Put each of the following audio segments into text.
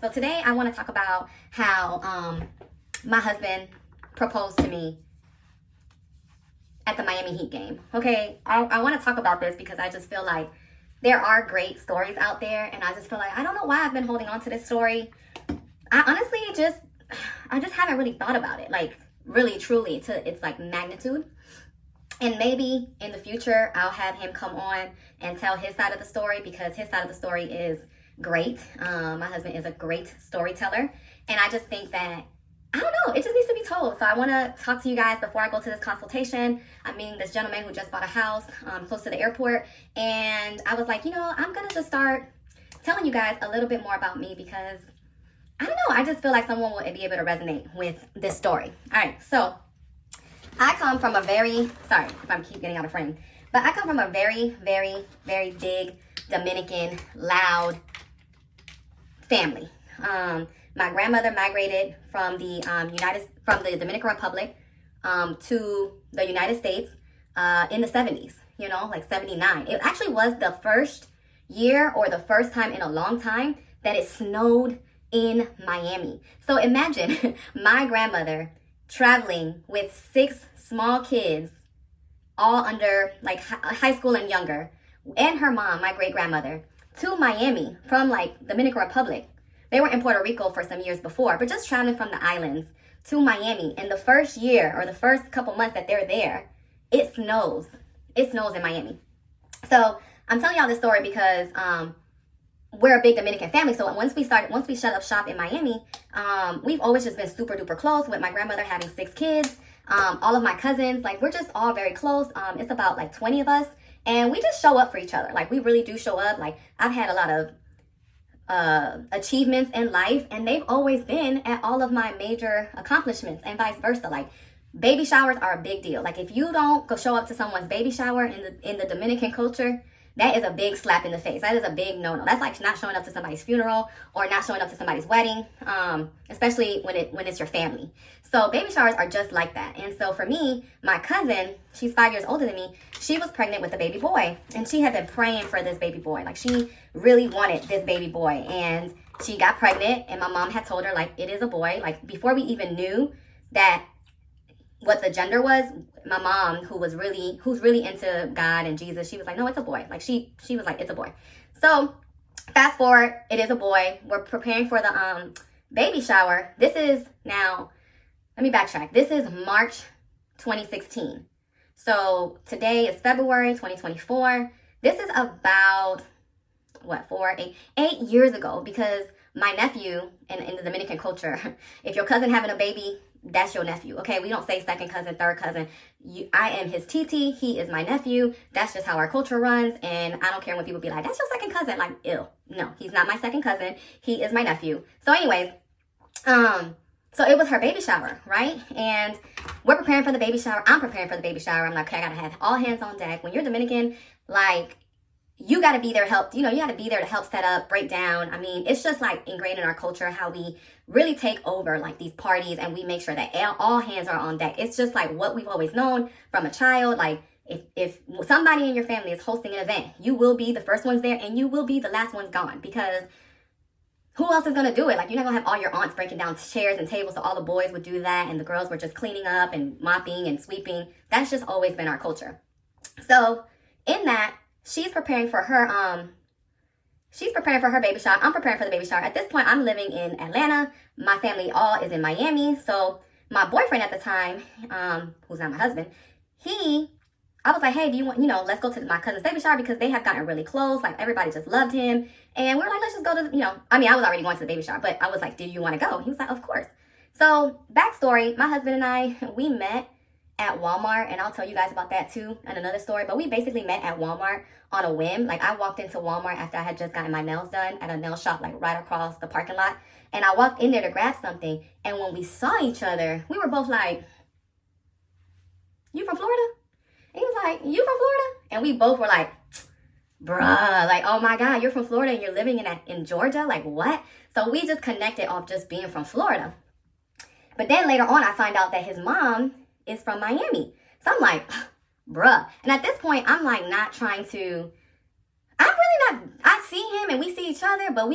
So today I want to talk about how my husband proposed to me at the Miami Heat game. Okay, I want to talk about this because I just feel like there are great stories out there, and I just feel like I don't know why I've been holding on to this story. I honestly I just haven't really thought about it, like really truly to its like magnitude. And maybe in the future I'll have him come on and tell his side of the story, because his side of the story is great. My husband is a great storyteller, and I just think that, I don't know, it just needs to be told. So I want to talk to you guys before I go to this consultation. I'm meeting this gentleman who just bought a house close to the airport, and I was like, I'm gonna just start telling you guys a little bit more about me, because I don't know, I just feel like someone will be able to resonate with this story. All right, so I come from a very, sorry if I keep getting out of frame, but I come from a very, very, very big Dominican, loud family. My grandmother migrated from the Dominican Republic to the United States in the 70s, like 79. It actually was the first year, or the first time in a long time, that it snowed in Miami. So imagine my grandmother traveling with 6 small kids, all under like high school and younger, and her mom, my great grandmother, to Miami from like Dominican Republic. They were in Puerto Rico for some years before, but just traveling from the islands to Miami. In the first year, or the first couple months that they're there, it snows. It snows in Miami. So I'm telling y'all this story because we're a big Dominican family. So once we shut up shop in Miami, we've always just been super duper close, with my grandmother having 6 kids. All of my cousins, like, we're just all very close. It's about like 20 of us, and we just show up for each other. Like, we really do show up. Like, I've had a lot of achievements in life, and they've always been at all of my major accomplishments, and vice versa. Like, baby showers are a big deal. Like, if you don't go show up to someone's baby shower in the Dominican culture, that is a big slap in the face. That is a big no-no. That's like not showing up to somebody's funeral, or not showing up to somebody's wedding, especially when it's your family. So baby showers are just like that. And so for me, my cousin, she's 5 years older than me, she was pregnant with a baby boy, and she had been praying for this baby boy. Like, she really wanted this baby boy, and she got pregnant, and my mom had told her, like, it is a boy. Like, before we even knew that what the gender was, my mom, who's really into God and Jesus, she was like, no, it's a boy. Like, she was like, it's a boy. So fast forward, it is a boy. We're preparing for the baby shower. This is now, let me backtrack. This is March 2016. So today is February 2024. This is about, 8 years ago, because my nephew, in the Dominican culture, if your cousin having a baby, that's your nephew, okay? We don't say second cousin, third cousin. I am his TT. He is my nephew. That's just how our culture runs, and I don't care when people be like, that's your second cousin. Like, ew. No, he's not my second cousin. He is my nephew. So anyways, so it was her baby shower, right? And we're preparing for the baby shower. I'm preparing for the baby shower. I'm like, okay, I gotta have all hands on deck. When you're Dominican, like, you got to be there to help, you got to be there to help set up, break down. I mean, it's just like ingrained in our culture how we really take over like these parties, and we make sure that all hands are on deck. It's just like what we've always known from a child. Like, if somebody in your family is hosting an event, you will be the first ones there, and you will be the last ones gone, because who else is going to do it? Like, you're not going to have all your aunts breaking down chairs and tables, so all the boys would do that, and the girls were just cleaning up and mopping and sweeping. That's just always been our culture. So in that, she's preparing for her baby shower. I'm preparing for the baby shower. At this point, I'm living in Atlanta. My family all is in Miami. So my boyfriend at the time, who's not my husband, I was like, hey, do you want, let's go to my cousin's baby shower, because they have gotten really close. Like, everybody just loved him. And we were like, let's just go to, I mean, I was already going to the baby shower, but I was like, do you want to go? He was like, of course. So backstory, my husband and I, we met at Walmart, and I'll tell you guys about that too in another story. But we basically met at Walmart on a whim. Like, I walked into Walmart after I had just gotten my nails done at a nail shop like right across the parking lot, and I walked in there to grab something, and when we saw each other, we were both like, you from Florida? And he was like, you from Florida? And we both were like, bruh, like, oh my God, you're from Florida and you're living in Georgia? Like, what? So we just connected off just being from Florida. But then later on, I find out that his mom is from Miami. So I'm like, bruh. And at this point, I'm like not trying to, I'm really not, I see him and we see each other, but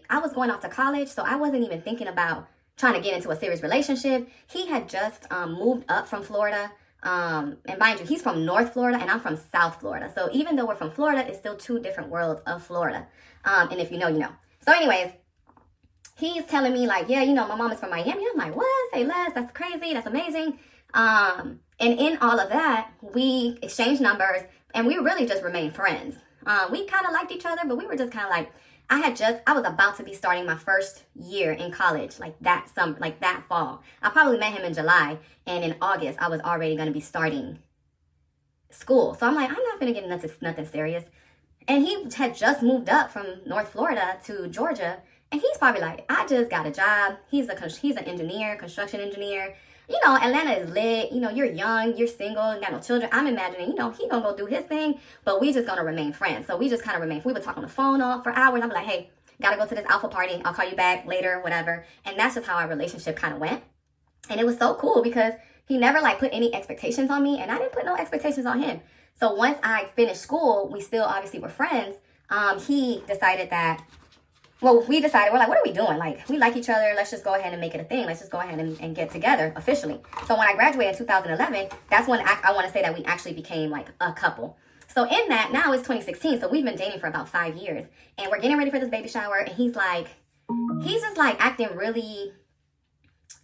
I was going off to college, so I wasn't even thinking about trying to get into a serious relationship. He had just moved up from Florida. And mind you, he's from North Florida and I'm from South Florida. So even though we're from Florida, it's still two different worlds of Florida. And if you know, you know. So anyways, he's telling me like, yeah, my mom is from Miami. I'm like, what? Say less. That's crazy. That's amazing. And in all of that, we exchanged numbers and we really just remained friends. We kind of liked each other, but we were just kind of like, I was about to be starting my first year in college, like that fall. I probably met him in July, and in August, I was already going to be starting school. So I'm like, I'm not going to get into nothing serious. And he had just moved up from North Florida to Georgia, and he's probably like, I just got a job. He's an engineer, construction engineer. Atlanta is lit. You're young, you're single, you got no children. I'm imagining, he gonna go do his thing, but we just gonna remain friends. So we just kind of remain. We would talk on the phone for hours. I'm like, hey, gotta go to this alpha party. I'll call you back later, whatever. And that's just how our relationship kind of went. And it was so cool because he never like put any expectations on me, and I didn't put no expectations on him. So once I finished school, we still obviously were friends. He decided that. Well, we decided, we're like, what are we doing? Like, we like each other. Let's just go ahead and make it a thing. Let's just go ahead and get together officially. So when I graduated in 2011, that's when I want to say that we actually became like a couple. So in that, now it's 2016. So we've been dating for about 5 years. And we're getting ready for this baby shower. And he's just like acting really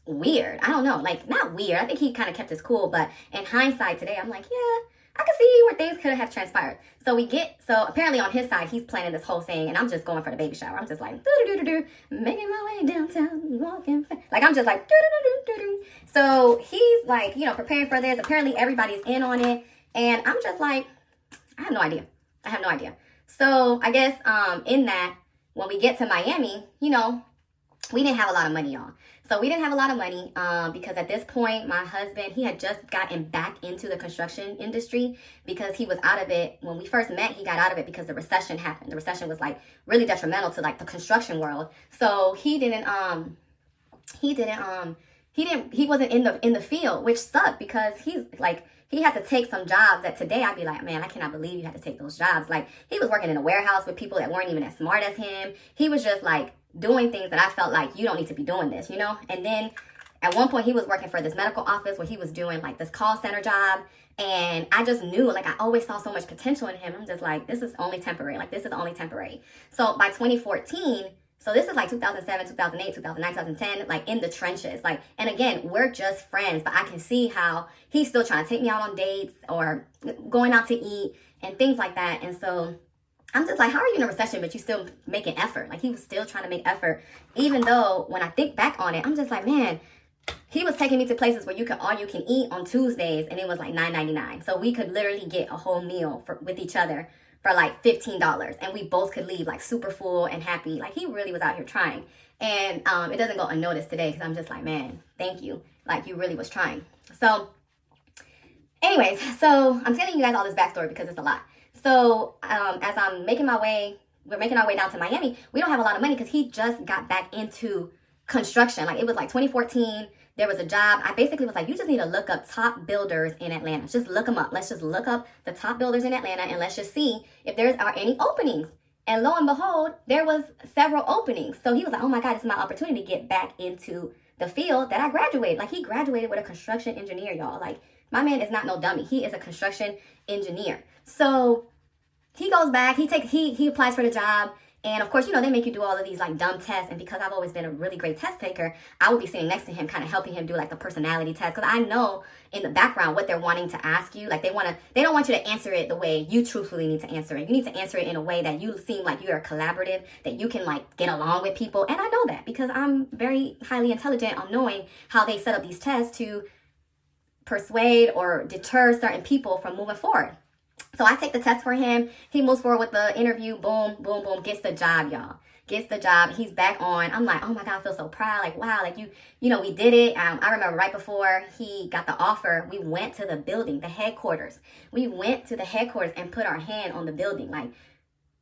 weird. I don't know. Like, not weird. I think he kind of kept his cool. But in hindsight today, I'm like, yeah, I can see where things could have transpired. So apparently on his side, he's planning this whole thing, and I'm just going for the baby shower. I'm just like, making my way downtown, walking. Like, I'm just like, So he's like, preparing for this. Apparently everybody's in on it. And I'm just like, I have no idea. So I guess in that, when we get to Miami, we didn't have a lot of money, y'all. So we didn't have a lot of money because at this point, my husband, he had just gotten back into the construction industry because he was out of it. When we first met, he got out of it because the recession happened. The recession was like really detrimental to like the construction world. So he wasn't in the field, which sucked because he had to take some jobs that today I'd be like, man, I cannot believe you had to take those jobs. Like, he was working in a warehouse with people that weren't even as smart as him. He was just like doing things that I felt like, you don't need to be doing this, And then at one point he was working for this medical office where he was doing like this call center job. And I just knew, like, I always saw so much potential in him. I'm just like, this is only temporary. So by 2014, so this is like 2007, 2008, 2009, 2010, like in the trenches. Like, and again, we're just friends, but I can see how he's still trying to take me out on dates or going out to eat and things like that. And so I'm just like, how are you in a recession, but you still making effort? Like, he was still trying to make effort, even though when I think back on it, I'm just like, man, he was taking me to places where you could all you can eat on Tuesdays, and it was like $9.99. So we could literally get a whole meal with each other for like $15, and we both could leave like super full and happy. Like, he really was out here trying, and it doesn't go unnoticed today because I'm just like, man, thank you. Like, you really was trying. So anyways, so I'm telling you guys all this backstory because it's a lot. So as we're making our way down to Miami, we don't have a lot of money because he just got back into construction. Like, it was like 2014. There was a job. I basically was like, you just need to look up top builders in Atlanta. Just look them up. Let's just look up the top builders in Atlanta and let's just see if there are any openings. And lo and behold, there was several openings. So he was like, oh my God, it's my opportunity to get back into the field that I graduated. Like, he graduated with a construction engineer, y'all. Like, my man is not no dummy. He is a construction engineer. So he goes back, he applies for the job. And of course, they make you do all of these like dumb tests. And because I've always been a really great test taker, I would be sitting next to him, kind of helping him do like the personality test. Because I know in the background what they're wanting to ask you. Like, they don't want you to answer it the way you truthfully need to answer it. You need to answer it in a way that you seem like you're collaborative, that you can like get along with people. And I know that because I'm very highly intelligent on knowing how they set up these tests to persuade or deter certain people from moving forward. So I take the test for him. He moves forward with the interview. Boom, boom, boom. Gets the job, y'all. Gets the job. He's back on. I'm like, oh my God, I feel so proud. Like, wow, like we did it. I remember right before he got the offer, we went to the building, the headquarters. We went to the headquarters and put our hand on the building. Like,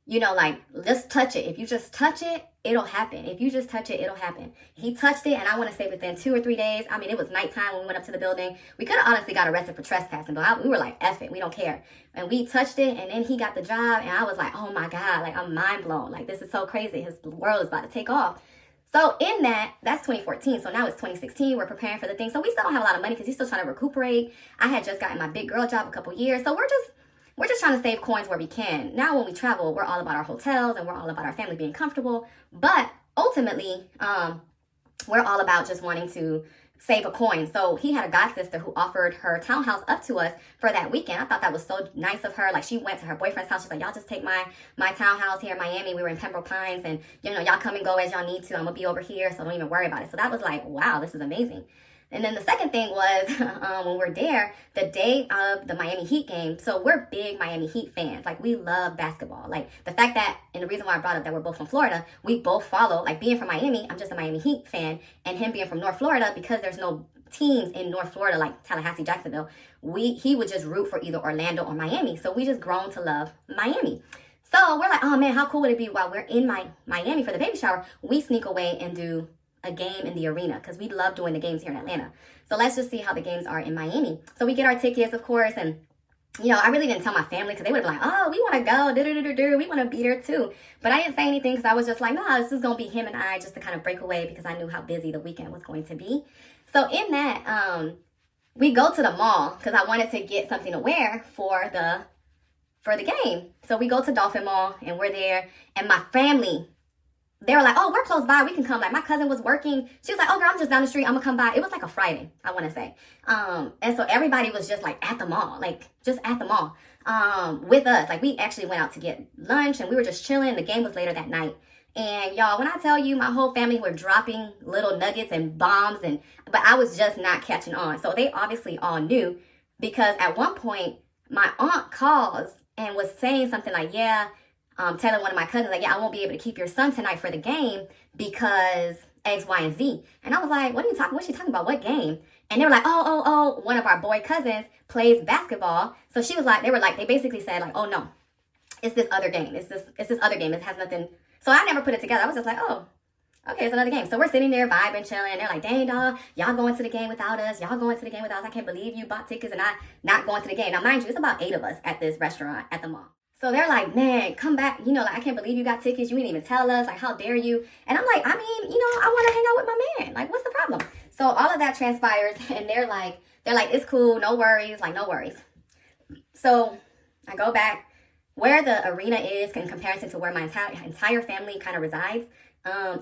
you know, like, just touch it. If you just touch it, it'll happen. If you just touch it, it'll happen. He touched it, and I want to say within 2 or 3 days, I mean, it was nighttime when we went up to the building. We could have honestly got arrested for trespassing, but we were like, F it, we don't care. And we touched it, and then he got the job, and I was like, oh my God, like, I'm mind blown. Like, this is so crazy. His world is about to take off. So in that's 2014. So now it's 2016. We're preparing for the thing. So we still don't have a lot of money because he's still trying to recuperate. I had just gotten my big girl job a couple years. So we're just trying to save coins where we can. Now when we travel, we're all about our hotels and we're all about our family being comfortable. But ultimately, we're all about just wanting to save a coin. So he had a god sister who offered her townhouse up to us for that weekend. I thought that was so nice of her. Like, she went to her boyfriend's house. She's like, y'all just take my townhouse here in Miami. We were in Pembroke Pines, and you know, y'all come and go as y'all need to. I'm gonna be over here, so don't even worry about it. So that was like, wow, this is amazing. And then the second thing was when we're there, the day of the Miami Heat game. So we're big Miami Heat fans. Like, we love basketball. Like, the fact that, and the reason why I brought up that we're both from Florida, we both follow, like, being from Miami, I'm just a Miami Heat fan, and him being from North Florida, because there's no teams in North Florida like Tallahassee, Jacksonville, he would just root for either Orlando or Miami. So we just grown to love Miami. So we're like, oh man, how cool would it be while we're in Miami for the baby shower, we sneak away and do a game in the arena, because we love doing the games here in Atlanta. So let's just see how the games are in Miami. So we get our tickets, of course, and you know, I really didn't tell my family because they would have been like, oh, we want to go, we want to be there too. But I didn't say anything because I was just like, nah, this is going to be him and I, just to kind of break away, because I knew how busy the weekend was going to be. So in that, we go to the mall because I wanted to get something to wear for the game. So we go to Dolphin Mall and we're there, and my family, they were like, oh, we're close by, we can come. Like, my cousin was working. She was like, oh girl, I'm just down the street, I'm gonna come by. It was like a Friday, I want to say. And so everybody was just like at the mall, like just at the mall with us. Like, we actually went out to get lunch and we were just chilling. The game was later that night. And y'all, when I tell you, my whole family were dropping little nuggets and bombs, but I was just not catching on. So they obviously all knew, because at one point my aunt calls and was saying something like, yeah, telling one of my cousins, like, yeah, I won't be able to keep your son tonight for the game because X, Y, and Z. And I was like, what are you talking? What's she talking about? What game? And they were like, oh, one of our boy cousins plays basketball. So she was like, they basically said like, oh no, it's this other game. It's this other game. It has nothing. So I never put it together. I was just like, oh, okay, it's another game. So we're sitting there vibing, chilling. They're like, dang, dog, y'all going to the game without us. Y'all going to the game without us. I can't believe you bought tickets and I not going to the game. Now, mind you, it's about 8 of us at this restaurant at the mall. So they're like, man, come back. You know, like, I can't believe you got tickets. You didn't even tell us. Like, how dare you? And I'm like, I mean, you know, I want to hang out with my man. Like, what's the problem? So all of that transpires, and they're like, it's cool. No worries. Like, no worries. So I go back where the arena is in comparison to where my entire family kind of resides.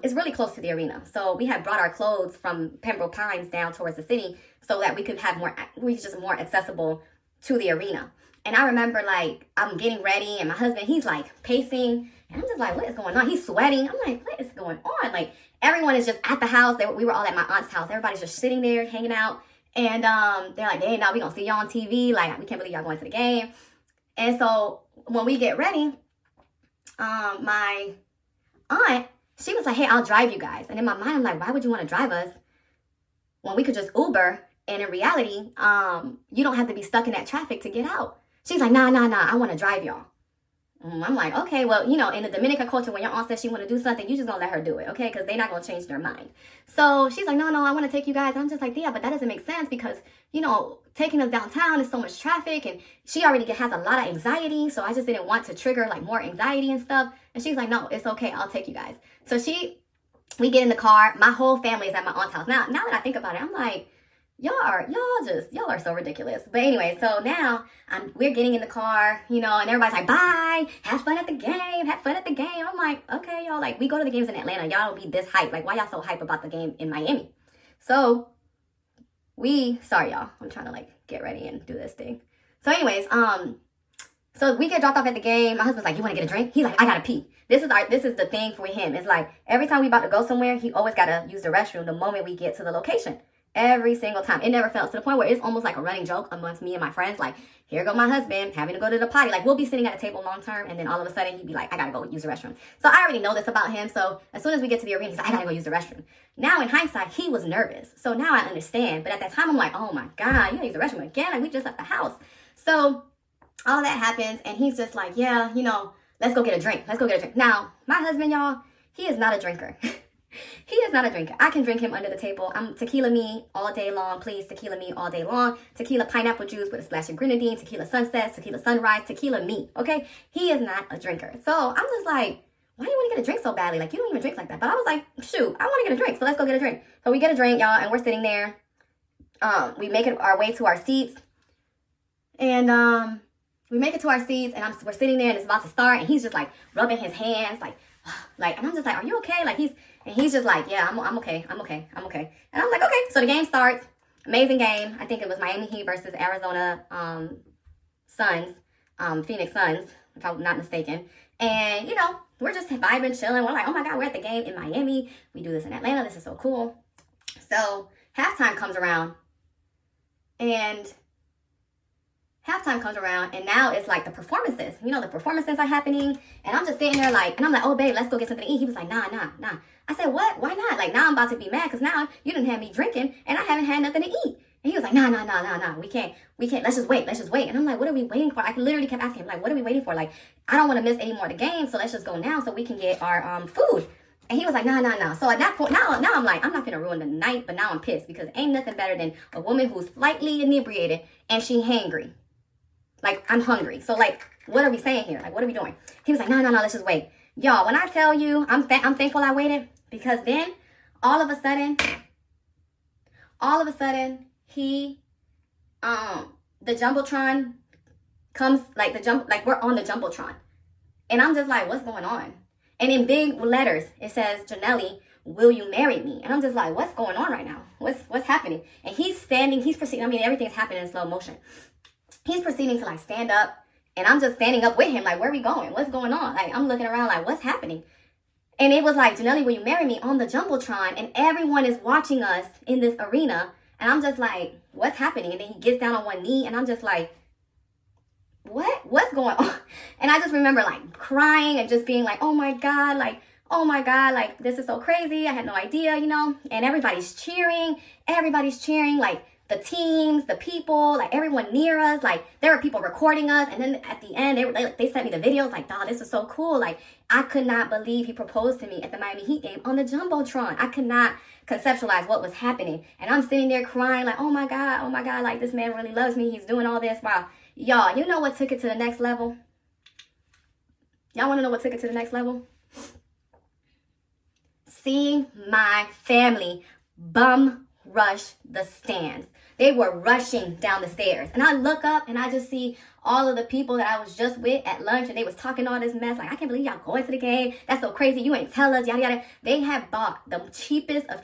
It's really close to the arena. So we had brought our clothes from Pembroke Pines down towards the city so that we could have more accessible to the arena. And I remember, like, I'm getting ready, and my husband, he's like pacing, and I'm just like, what is going on? He's sweating. I'm like, what is going on? Like, everyone is just at the house. We were all at my aunt's house. Everybody's just sitting there hanging out. And they're like, hey, now we gonna see y'all on TV. Like, we can't believe y'all going to the game. And so when we get ready, my aunt, she was like, hey, I'll drive you guys. And in my mind, I'm like, why would you want to drive us when we could just Uber? And in reality, you don't have to be stuck in that traffic to get out. She's like, nah, I want to drive y'all. I'm like, okay, well, you know, in the Dominican culture, when your aunt says she want to do something, you just gonna let her do it, okay? Because they're not gonna change their mind. So she's like, no, I want to take you guys. I'm just like, yeah, but that doesn't make sense because, you know, taking us downtown is so much traffic, and she already has a lot of anxiety, so I just didn't want to trigger like more anxiety and stuff. And she's like, no, it's okay, I'll take you guys. So we get in the car. My whole family is at my aunt's house. Now that I think about it, I'm like, y'all are so ridiculous. But anyway, so now we're getting in the car, you know, and everybody's like, bye, have fun at the game. I'm like, okay, y'all, like, we go to the games in Atlanta. Y'all don't be this hype. Like, why y'all so hype about the game in Miami? So sorry, y'all. I'm trying to like get ready and do this thing. So anyways, so we get dropped off at the game. My husband's like, you want to get a drink? He's like, I gotta pee. This is the thing for him. It's like every time we about to go somewhere, he always gotta use the restroom the moment we get to the location. Every single time. It never fails, to the point where it's almost like a running joke amongst me and my friends. Like, here go my husband having to go to the potty. Like, we'll be sitting at a table long term, and then all of a sudden he'd be like, I gotta go use the restroom. So I already know this about him. So as soon as we get to the arena, he's like, I gotta go use the restroom. Now in hindsight, he was nervous. So now I understand. But at that time, I'm like, oh my God, you gotta use the restroom again? Like, we just left the house. So all of that happens, and he's just like, yeah, you know, let's go get a drink. Let's go get a drink. Now, my husband, y'all, he is not a drinker. He is not a drinker. I can drink him under the table. I'm tequila me all day long. Please, tequila me all day long. Tequila pineapple juice with a splash of grenadine, tequila sunset, tequila sunrise, tequila me, okay? He is not a drinker. So I'm just like, why do you want to get a drink so badly? Like, you don't even drink like that. But I was like, shoot, I want to get a drink. So let's go get a drink. So we get a drink, y'all, and we're sitting there. We make it our way to our seats. And we make it to our seats, and we're sitting there, and it's about to start, and he's just like rubbing his hands, like, and I'm just like, are you okay? Like, he's just like, yeah, I'm okay. I'm okay. I'm okay. And I'm like, okay. So the game starts. Amazing game. I think it was Miami Heat versus Arizona Suns, Phoenix Suns, if I'm not mistaken. And, you know, we're just vibing, chilling. We're like, oh my God, we're at the game in Miami. We do this in Atlanta. This is so cool. So halftime comes around, and now it's like the performances. You know, the performances are happening, and I'm just sitting there like, and I'm like, oh, babe, let's go get something to eat. He was like, nah. I said, what? Why not? Like, now I'm about to be mad because now you didn't have me drinking, and I haven't had nothing to eat. And he was like, nah, we can't, let's just wait. And I'm like, what are we waiting for? I literally kept asking him, like, what are we waiting for? Like, I don't want to miss any more of the game, so let's just go now so we can get our food. And he was like, nah. So at that point, now I'm like, I'm not going to ruin the night, but now I'm pissed because ain't nothing better than a woman who's slightly inebriated and she hangry. Like, I'm hungry. So, like, what are we saying here? Like, what are we doing? He was like, no, let's just wait. Y'all, when I tell you, I'm thankful I waited, because then all of a sudden, he, the Jumbotron comes, like, we're on the Jumbotron. And I'm just like, what's going on? And in big letters, it says, Janelle, will you marry me? And I'm just like, what's going on right now? What's happening? And he's proceeding, I mean, everything's happening in slow motion. He's proceeding to, like, stand up, and I'm just standing up with him, like, where are we going? What's going on? Like, I'm looking around, like, what's happening? And it was like, Janelle, will you marry me on the Jumbotron? And everyone is watching us in this arena, and I'm just like, what's happening? And then he gets down on one knee, and I'm just like, what's going on? And I just remember, like, crying and just being like, oh my God, like, this is so crazy. I had no idea, you know? And everybody's cheering, like, the teams, the people, like, everyone near us, like, there were people recording us. And then at the end, they sent me the videos, like, dog, this is so cool. Like, I could not believe he proposed to me at the Miami Heat game on the Jumbotron. I could not conceptualize what was happening. And I'm sitting there crying, like, oh my God, like, this man really loves me. He's doing all this. Wow. Y'all, you know what took it to the next level? Y'all want to know what took it to the next level? Seeing my family bum rush the stands. They were rushing down the stairs. And I look up and I just see all of the people that I was just with at lunch, and they was talking all this mess. Like, I can't believe y'all going to the game. That's so crazy. You ain't tell us, yada, yada. They had bought the cheapest of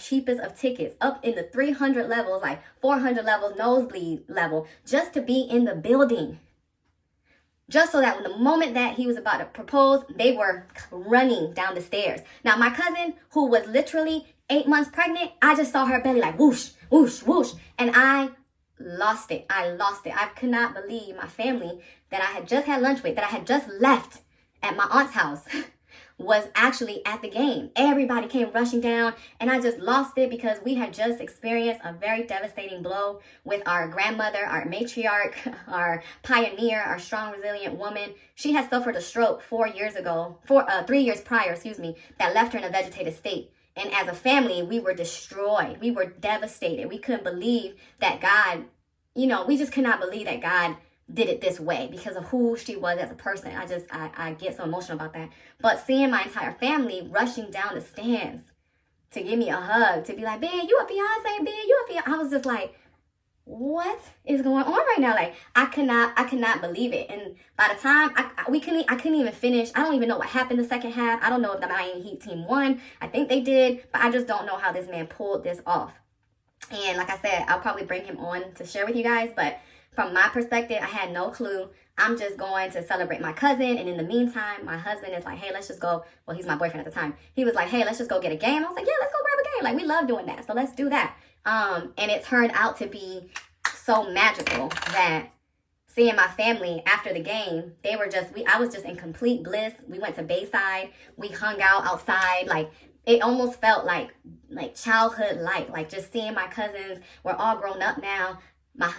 tickets up in the 300 levels, like 400 levels, nosebleed level, just to be in the building. Just so that when the moment that he was about to propose, they were running down the stairs. Now, my cousin, who was literally 8 months pregnant, I just saw her belly like whoosh, whoosh, whoosh. And I lost it. I could not believe my family that I had just had lunch with, that I had just left at my aunt's house, was actually at the game. Everybody came rushing down, and I just lost it because we had just experienced a very devastating blow with our grandmother, our matriarch, our pioneer, our strong, resilient woman. She had suffered a stroke 3 years prior, that left her in a vegetative state. And as a family, we were destroyed. We were devastated. We couldn't believe that God, we just could not believe that God did it this way because of who she was as a person. I get so emotional about that. But seeing my entire family rushing down the stands to give me a hug, to be like, babe, you a Beyonce, babe, you a Beyonce. I was just like, what is going on right now? Like, I could not believe it. And by the time I couldn't even finish. I don't even know what happened the second half. I don't know if the Miami Heat team won. I think they did, but I just don't know how this man pulled this off. And like I said, I'll probably bring him on to share with you guys, but from my perspective, I had no clue. I'm just going to celebrate my cousin. And in the meantime, my husband is like, hey, let's just go. Well, he's my boyfriend at the time. He was like, hey, let's just go get a game. I was like, yeah, let's go grab a game. Like, we love doing that. So let's do that. And it turned out to be so magical that seeing my family after the game, I was just in complete bliss. We went to Bayside. We hung out outside. Like, it almost felt like childhood like just seeing my cousins. We're all grown up now.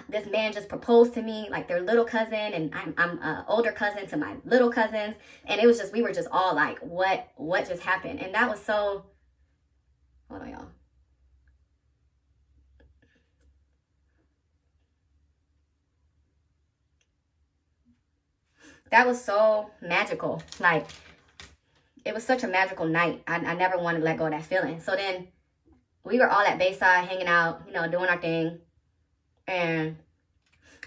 this man just proposed to me, like their little cousin, and I'm an older cousin to my little cousins, and it was just, we were just all like, what just happened? And that was so, hold on, y'all. That was so magical. Like, it was such a magical night. I never wanted to let go of that feeling. So then we were all at Bayside hanging out, you know, doing our thing. And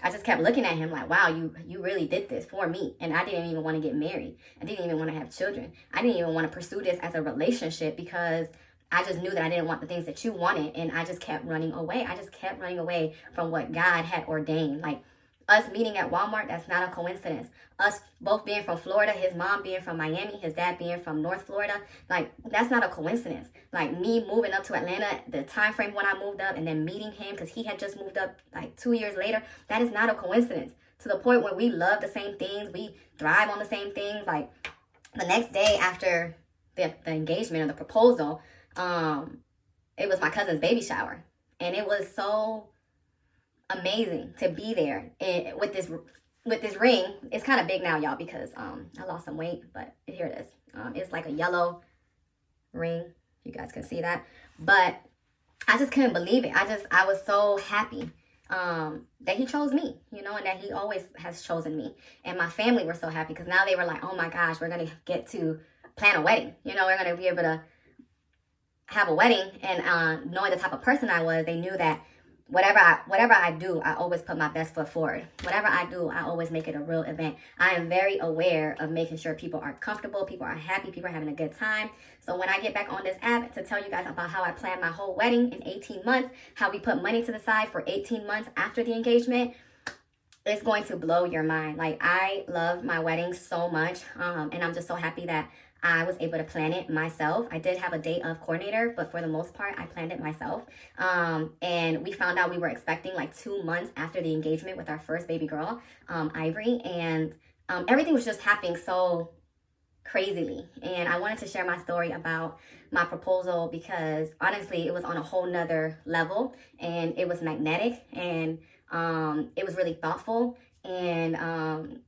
I just kept looking at him like, wow, you really did this for me. And I didn't even want to get married. I didn't even want to have children. I didn't even want to pursue this as a relationship because I just knew that I didn't want the things that you wanted. And I just kept running away. I just kept running away from what God had ordained. Like, us meeting at Walmart, that's not a coincidence. Us both being from Florida, his mom being from Miami, his dad being from North Florida, like, that's not a coincidence. Like, me moving up to Atlanta, the time frame when I moved up, and then meeting him because he had just moved up like 2 years later, that is not a coincidence. To the point where we love the same things, we thrive on the same things. Like, the next day after the engagement or the proposal, it was my cousin's baby shower, and it was so amazing to be there and with this ring. It's kind of big now, y'all, because I lost some weight, but here it is. It's like a yellow ring. You guys can see that, but I just couldn't believe it. I was so happy that he chose me, you know, and that he always has chosen me. And my family were so happy because now they were like, oh my gosh, we're gonna get to plan a wedding. You know, we're gonna be able to have a wedding. And knowing the type of person I was, they knew that whatever I do, I always put my best foot forward. Whatever I do, I always make it a real event. I am very aware of making sure people are comfortable, people are happy, people are having a good time. So when I get back on this app to tell you guys about how I planned my whole wedding in 18 months, how we put money to the side for 18 months after the engagement, it's going to blow your mind. Like, I love my wedding so much, and I'm just so happy that I was able to plan it myself. I did have a day of coordinator, but for the most part, I planned it myself. And we found out we were expecting like 2 months after the engagement with our first baby girl, Ivory. And everything was just happening so crazily. And I wanted to share my story about my proposal because honestly, it was on a whole nother level, and it was magnetic, and it was really thoughtful. And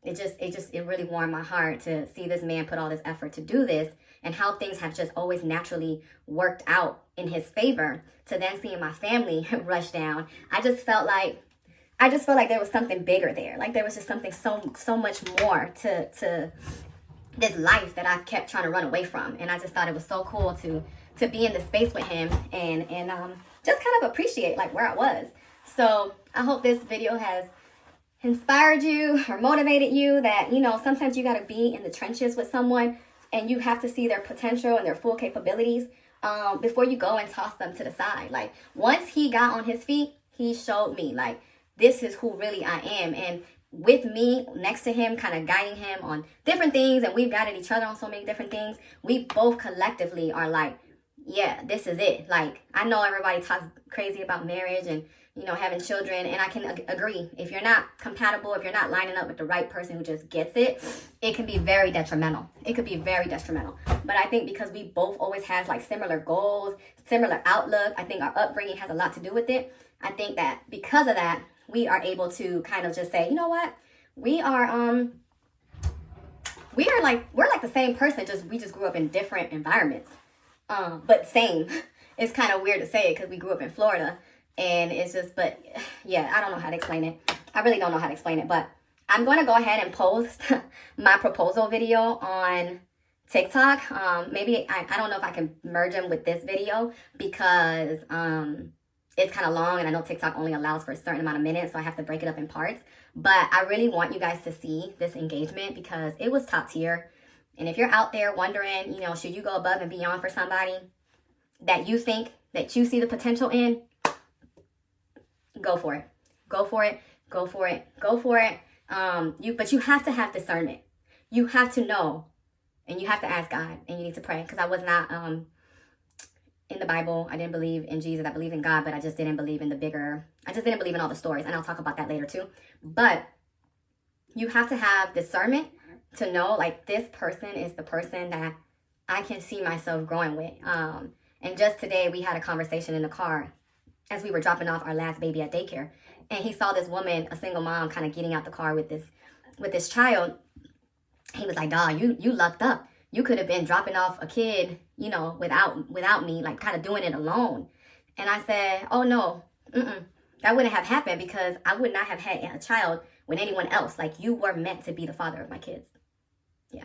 it really warmed my heart to see this man put all this effort to do this, and how things have just always naturally worked out in his favor. To then seeing my family rush down, I just felt like there was something bigger there. Like, there was just something so much more to this life that I've kept trying to run away from. And I just thought it was so cool to be in the space with him and just kind of appreciate like where I was. So I hope this video has inspired you or motivated you that, you know, sometimes you got to be in the trenches with someone and you have to see their potential and their full capabilities before you go and toss them to the side. Like, once he got on his feet, he showed me like, this is who really I am. And with me next to him, kind of guiding him on different things, and we've guided each other on so many different things, we both collectively are like, yeah, this is it. Like, I know everybody talks crazy about marriage and, you know, having children, and I can agree. If you're not compatible, if you're not lining up with the right person who just gets it, it can be very detrimental. It could be very detrimental. But I think because we both always have like similar goals, similar outlook, I think our upbringing has a lot to do with it. I think that because of that, we are able to kind of just say, you know what, we're like the same person, we just grew up in different environments, but same. It's kind of weird to say it because we grew up in Florida, and it's just, but yeah, I don't know how to explain it. I really don't know how to explain it, but I'm going to go ahead and post my proposal video on TikTok. Maybe I don't know if I can merge them with this video because it's kind of long, and I know TikTok only allows for a certain amount of minutes, so I have to break it up in parts. But I really want you guys to see this engagement because it was top tier. And if you're out there wondering, you know, should you go above and beyond for somebody that you think that you see the potential in, go for it. Go for it. Go for it. Go for it. But you have to have discernment. You have to know, and you have to ask God, and you need to pray. Because I was not in the Bible. I didn't believe in Jesus. I believe in God, but I just didn't believe in I just didn't believe in all the stories. And I'll talk about that later too. But you have to have discernment to know, like, this person is the person that I can see myself growing with. And just today we had a conversation in the car, as we were dropping off our last baby at daycare. And he saw this woman, a single mom, kind of getting out the car with this child. He was like, dawg, you lucked up. You could have been dropping off a kid, you know, without me, like kind of doing it alone. And I said, oh no, that wouldn't have happened, because I would not have had a child with anyone else. Like, you were meant to be the father of my kids. Yeah.